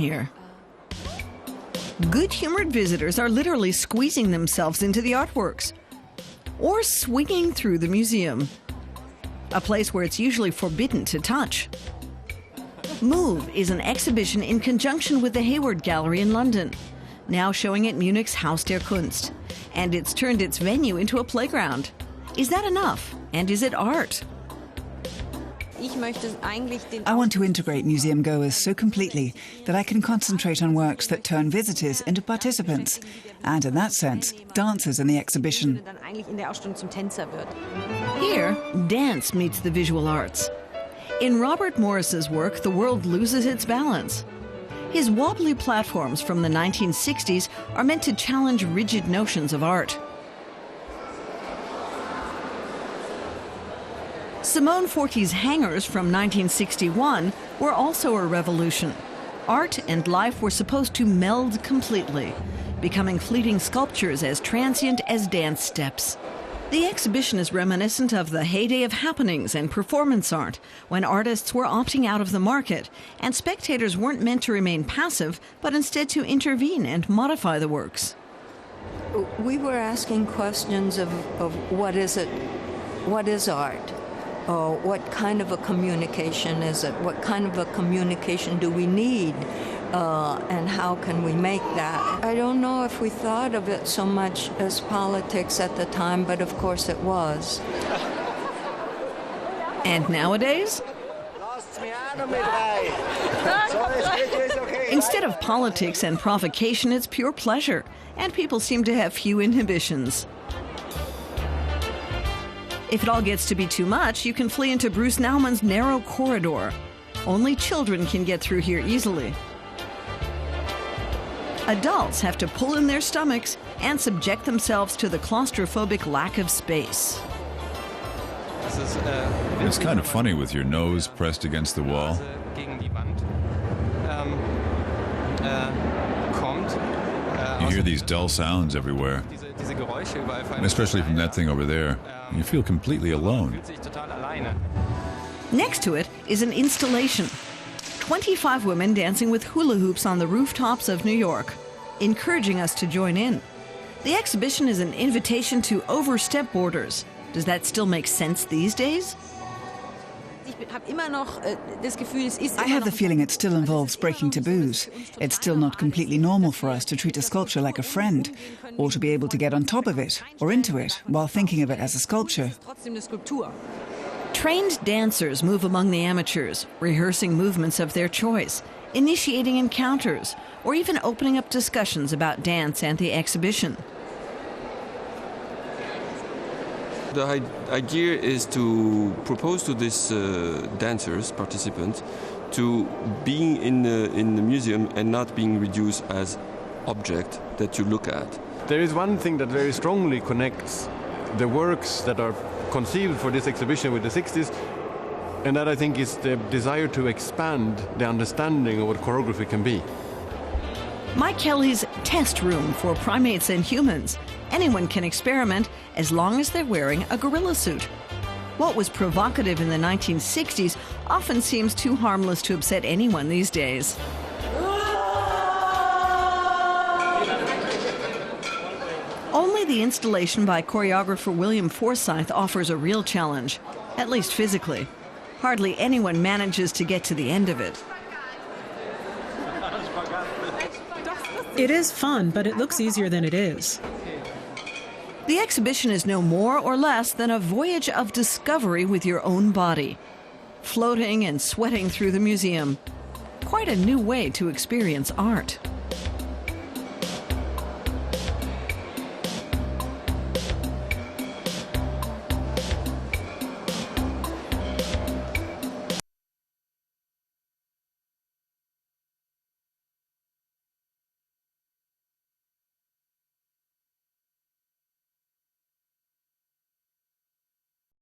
here. Good-humored visitors are literally squeezing themselves into the artworks or swinging through the museum, a place where it's usually forbidden to touch. Move is an exhibition in conjunction with the Hayward Gallery in London, now showing at Munich's Haus der Kunst, and it's turned its venue into a playground. Is that enough? And is it art? I want to integrate museum goers so completely that I can concentrate on works that turn visitors into participants, and in that sense, dancers in the exhibition. Here, dance meets the visual arts. In Robert Morris's work, the world loses its balance. His wobbly platforms from the 1960s are meant to challenge rigid notions of art. Simone Forti's hangers from 1961 were also a revolution. Art and life were supposed to meld completely, becoming fleeting sculptures as transient as dance steps. The exhibition is reminiscent of the heyday of happenings and performance art, when artists were opting out of the market and spectators weren't meant to remain passive, but instead to intervene and modify the works. We were asking questions of what is it? What is art? What kind of a communication is it? What kind of a communication do we need? And how can we make that? I don't know if we thought of it so much as politics at the time, but of course it was. And nowadays? Instead of politics and provocation, it's pure pleasure, and people seem to have few inhibitions. If it all gets to be too much, you can flee into Bruce Naumann's narrow corridor. Only children can get through here easily. Adults have to pull in their stomachs and subject themselves to the claustrophobic lack of space. It's kind of funny with your nose pressed against the wall. You hear these dull sounds everywhere, especially from that thing over there. You feel completely alone. Next to it is an installation. 25 women dancing with hula hoops on the rooftops of New York, encouraging us to join in. The exhibition is an invitation to overstep borders. Does that still make sense these days? I have the feeling it still involves breaking taboos. It's still not completely normal for us to treat a sculpture like a friend, or to be able to get on top of it or into it while thinking of it as a sculpture. Trained dancers move among the amateurs, rehearsing movements of their choice, initiating encounters, or even opening up discussions about dance and the exhibition. The idea is to propose to these dancers, participants, to being in the museum and not being reduced as object that you look at. There is one thing that very strongly connects the works that are conceived for this exhibition with the 60s, and that I think is the desire to expand the understanding of what choreography can be. Mike Kelly's test room for primates and humans. Anyone can experiment as long as they're wearing a gorilla suit. What was provocative in the 1960s often seems too harmless to upset anyone these days. Only the installation by choreographer William Forsythe offers a real challenge, at least physically. Hardly anyone manages to get to the end of it. It is fun, but it looks easier than it is. The exhibition is no more or less than a voyage of discovery with your own body, floating and sweating through the museum. Quite a new way to experience art.